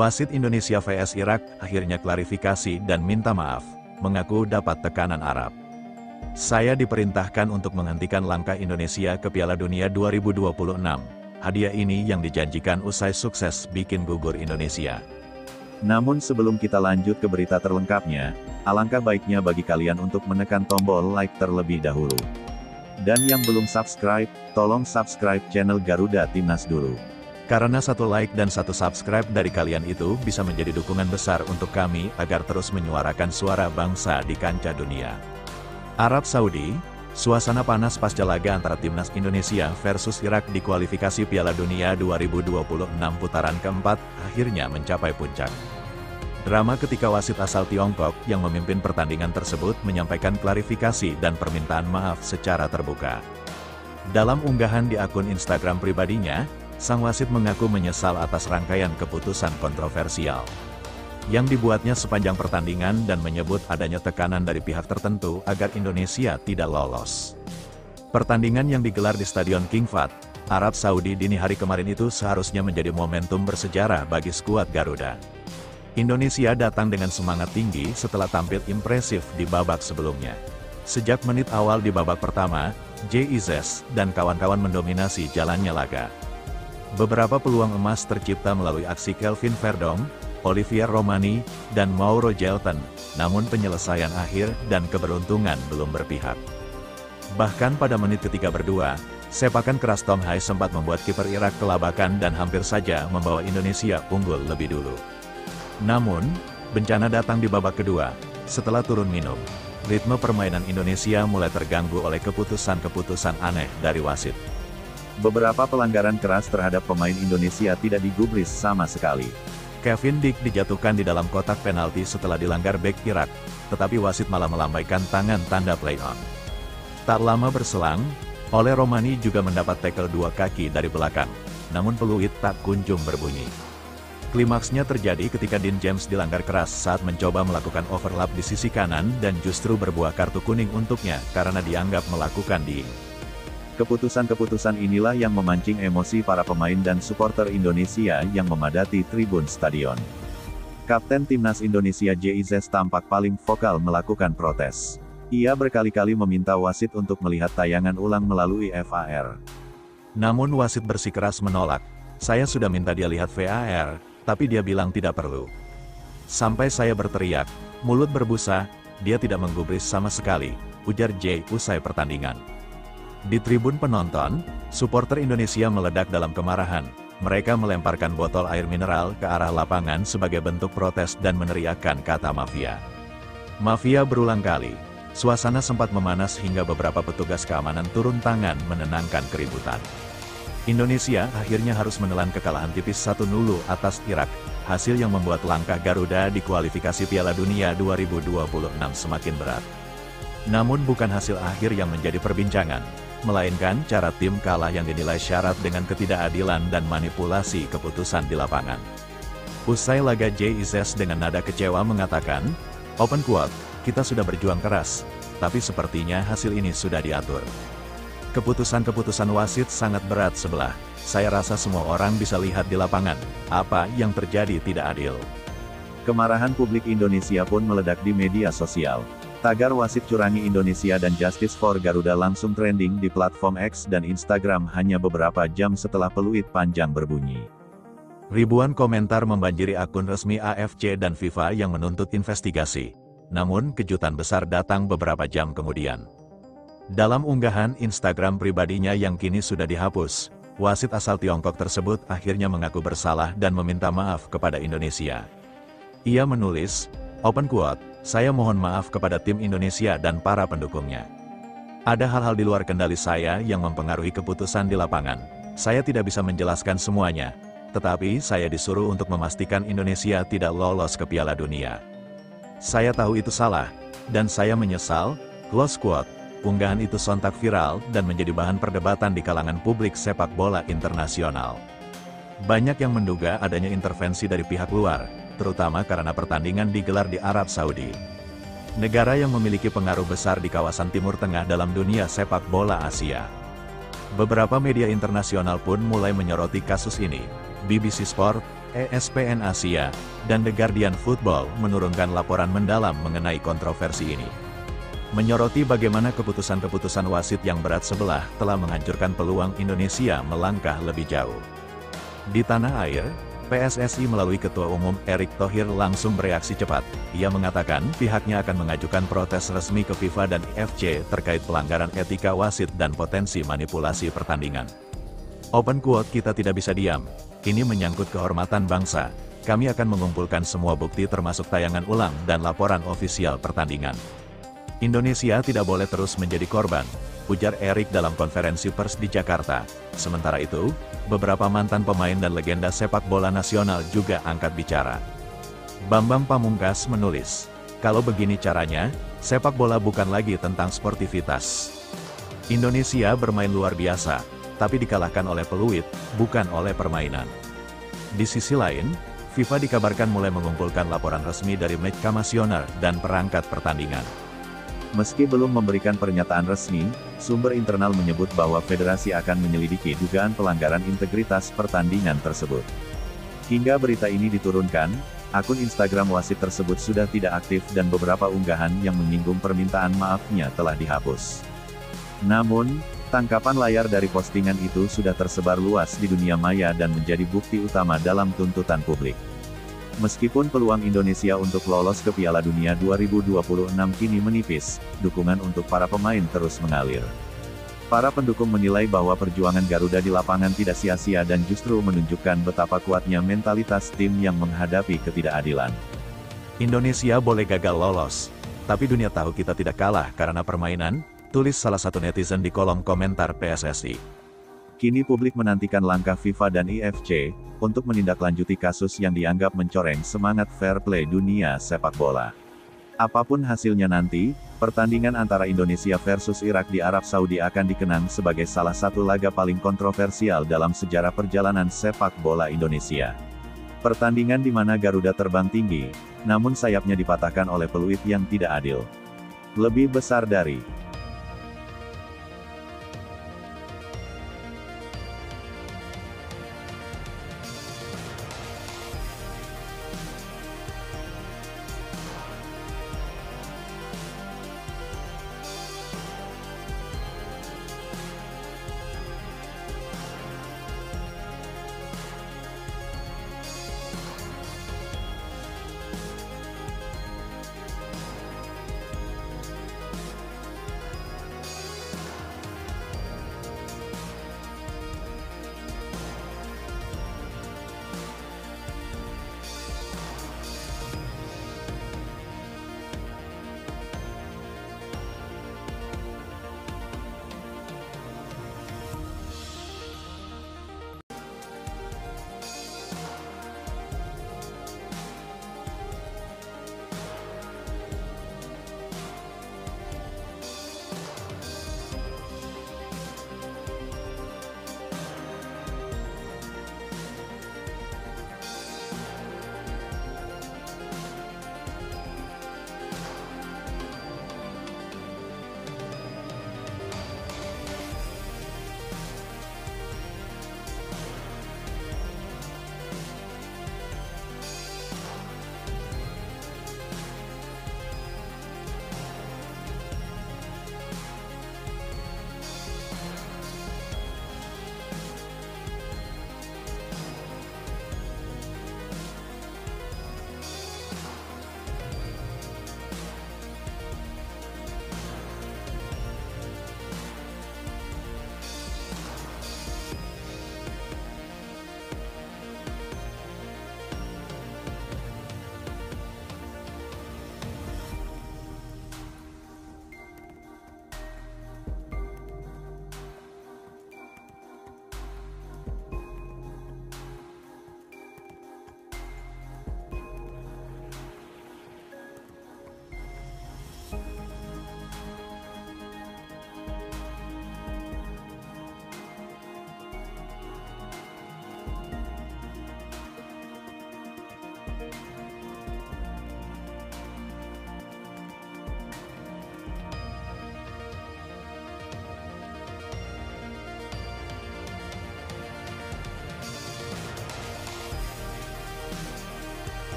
Wasit Indonesia vs Irak akhirnya klarifikasi dan minta maaf, mengaku dapat tekanan Arab. Saya diperintahkan untuk menghentikan langkah Indonesia ke Piala Dunia 2026. Hadiah ini yang dijanjikan usai sukses bikin gugur Indonesia. Namun sebelum kita lanjut ke berita terlengkapnya, alangkah baiknya bagi kalian untuk menekan tombol like terlebih dahulu. Dan yang belum subscribe, tolong subscribe channel Garuda Timnas dulu. Karena satu like dan satu subscribe dari kalian itu bisa menjadi dukungan besar untuk kami agar terus menyuarakan suara bangsa di kancah dunia. Arab Saudi, suasana panas pasca laga antara Timnas Indonesia versus Irak di kualifikasi Piala Dunia 2026 putaran keempat akhirnya mencapai puncak. Drama ketika wasit asal Tiongkok yang memimpin pertandingan tersebut menyampaikan klarifikasi dan permintaan maaf secara terbuka. Dalam unggahan di akun Instagram pribadinya, sang wasit mengaku menyesal atas rangkaian keputusan kontroversial yang dibuatnya sepanjang pertandingan dan menyebut adanya tekanan dari pihak tertentu agar Indonesia tidak lolos. Pertandingan yang digelar di Stadion King Fahd, Arab Saudi dini hari kemarin itu seharusnya menjadi momentum bersejarah bagi skuad Garuda. Indonesia datang dengan semangat tinggi setelah tampil impresif di babak sebelumnya. Sejak menit awal di babak pertama, JIZ dan kawan-kawan mendominasi jalannya laga. Beberapa peluang emas tercipta melalui aksi Kelvin Verdong, Olivier Romani, dan Mauro Jelten, namun penyelesaian akhir dan keberuntungan belum berpihak. Bahkan pada menit ketiga berdua, sepakan keras Tom Hai sempat membuat kiper Irak kelabakan dan hampir saja membawa Indonesia unggul lebih dulu. Namun, bencana datang di babak kedua, setelah turun minum. Ritme permainan Indonesia mulai terganggu oleh keputusan-keputusan aneh dari wasit. Beberapa pelanggaran keras terhadap pemain Indonesia tidak digubris sama sekali. Kevin Dick dijatuhkan di dalam kotak penalti setelah dilanggar bek Irak, tetapi wasit malah melambaikan tangan tanda play on. Tak lama berselang, Ole Romani juga mendapat tackle dua kaki dari belakang, namun peluit tak kunjung berbunyi. Klimaksnya terjadi ketika Dean James dilanggar keras saat mencoba melakukan overlap di sisi kanan dan justru berbuah kartu kuning untuknya karena dianggap melakukan diing. Keputusan-keputusan inilah yang memancing emosi para pemain dan supporter Indonesia yang memadati tribun stadion. Kapten Timnas Indonesia JIZ tampak paling vokal melakukan protes. Ia berkali-kali meminta wasit untuk melihat tayangan ulang melalui VAR. Namun wasit bersikeras menolak. Saya sudah minta dia lihat VAR, tapi dia bilang tidak perlu. Sampai saya berteriak, mulut berbusa, dia tidak menggubris sama sekali, ujar J usai pertandingan. Di tribun penonton, supporter Indonesia meledak dalam kemarahan. Mereka melemparkan botol air mineral ke arah lapangan sebagai bentuk protes dan meneriakkan kata mafia. Mafia berulang kali. Suasana sempat memanas hingga beberapa petugas keamanan turun tangan menenangkan keributan. Indonesia akhirnya harus menelan kekalahan tipis 1-0 atas Irak, hasil yang membuat langkah Garuda di kualifikasi Piala Dunia 2026 semakin berat. Namun bukan hasil akhir yang menjadi perbincangan, melainkan cara tim kalah yang dinilai syarat dengan ketidakadilan dan manipulasi keputusan di lapangan. Usai laga JIZ dengan nada kecewa mengatakan, open quote, kita sudah berjuang keras, tapi sepertinya hasil ini sudah diatur. Keputusan-keputusan wasit sangat berat sebelah, saya rasa semua orang bisa lihat di lapangan, apa yang terjadi tidak adil. Kemarahan publik Indonesia pun meledak di media sosial. Tagar wasit curangi Indonesia dan Justice for Garuda langsung trending di platform X dan Instagram hanya beberapa jam setelah peluit panjang berbunyi. Ribuan komentar membanjiri akun resmi AFC dan FIFA yang menuntut investigasi. Namun kejutan besar datang beberapa jam kemudian. Dalam unggahan Instagram pribadinya yang kini sudah dihapus, wasit asal Tiongkok tersebut akhirnya mengaku bersalah dan meminta maaf kepada Indonesia. Ia menulis, open quote, saya mohon maaf kepada tim Indonesia dan para pendukungnya. Ada hal-hal di luar kendali saya yang mempengaruhi keputusan di lapangan. Saya tidak bisa menjelaskan semuanya, tetapi saya disuruh untuk memastikan Indonesia tidak lolos ke Piala Dunia. Saya tahu itu salah, dan saya menyesal, close quote. Unggahan itu sontak viral dan menjadi bahan perdebatan di kalangan publik sepak bola internasional. Banyak yang menduga adanya intervensi dari pihak luar, terutama karena pertandingan digelar di Arab Saudi. Negara yang memiliki pengaruh besar di kawasan Timur Tengah dalam dunia sepak bola Asia. Beberapa media internasional pun mulai menyoroti kasus ini. BBC Sport, ESPN Asia, dan The Guardian Football menurunkan laporan mendalam mengenai kontroversi ini. Menyoroti bagaimana keputusan-keputusan wasit yang berat sebelah telah menghancurkan peluang Indonesia melangkah lebih jauh. Di tanah air, PSSI melalui Ketua Umum Erick Thohir langsung bereaksi cepat. Ia mengatakan pihaknya akan mengajukan protes resmi ke FIFA dan IFC terkait pelanggaran etika wasit dan potensi manipulasi pertandingan. Open quote, "Kita tidak bisa diam. Ini menyangkut kehormatan bangsa. Kami akan mengumpulkan semua bukti termasuk tayangan ulang dan laporan ofisial pertandingan. Indonesia tidak boleh terus menjadi korban," ujar Erick dalam konferensi pers di Jakarta. Sementara itu, beberapa mantan pemain dan legenda sepak bola nasional juga angkat bicara. Bambang Pamungkas menulis, "Kalau begini caranya, sepak bola bukan lagi tentang sportivitas. Indonesia bermain luar biasa, tapi dikalahkan oleh peluit, bukan oleh permainan." Di sisi lain, FIFA dikabarkan mulai mengumpulkan laporan resmi dari match commissioner dan perangkat pertandingan. Meski belum memberikan pernyataan resmi, sumber internal menyebut bahwa federasi akan menyelidiki dugaan pelanggaran integritas pertandingan tersebut. Hingga berita ini diturunkan, akun Instagram wasit tersebut sudah tidak aktif dan beberapa unggahan yang menyinggung permintaan maafnya telah dihapus. Namun, tangkapan layar dari postingan itu sudah tersebar luas di dunia maya dan menjadi bukti utama dalam tuntutan publik. Meskipun peluang Indonesia untuk lolos ke Piala Dunia 2026 kini menipis, dukungan untuk para pemain terus mengalir. Para pendukung menilai bahwa perjuangan Garuda di lapangan tidak sia-sia dan justru menunjukkan betapa kuatnya mentalitas tim yang menghadapi ketidakadilan. Indonesia boleh gagal lolos, tapi dunia tahu kita tidak kalah karena permainan, tulis salah satu netizen di kolom komentar PSSI. Kini publik menantikan langkah FIFA dan IFC untuk menindaklanjuti kasus yang dianggap mencoreng semangat fair play dunia sepak bola. Apapun hasilnya nanti, pertandingan antara Indonesia versus Irak di Arab Saudi akan dikenang sebagai salah satu laga paling kontroversial dalam sejarah perjalanan sepak bola Indonesia. Pertandingan di mana Garuda terbang tinggi, namun sayapnya dipatahkan oleh peluit yang tidak adil. Lebih besar dari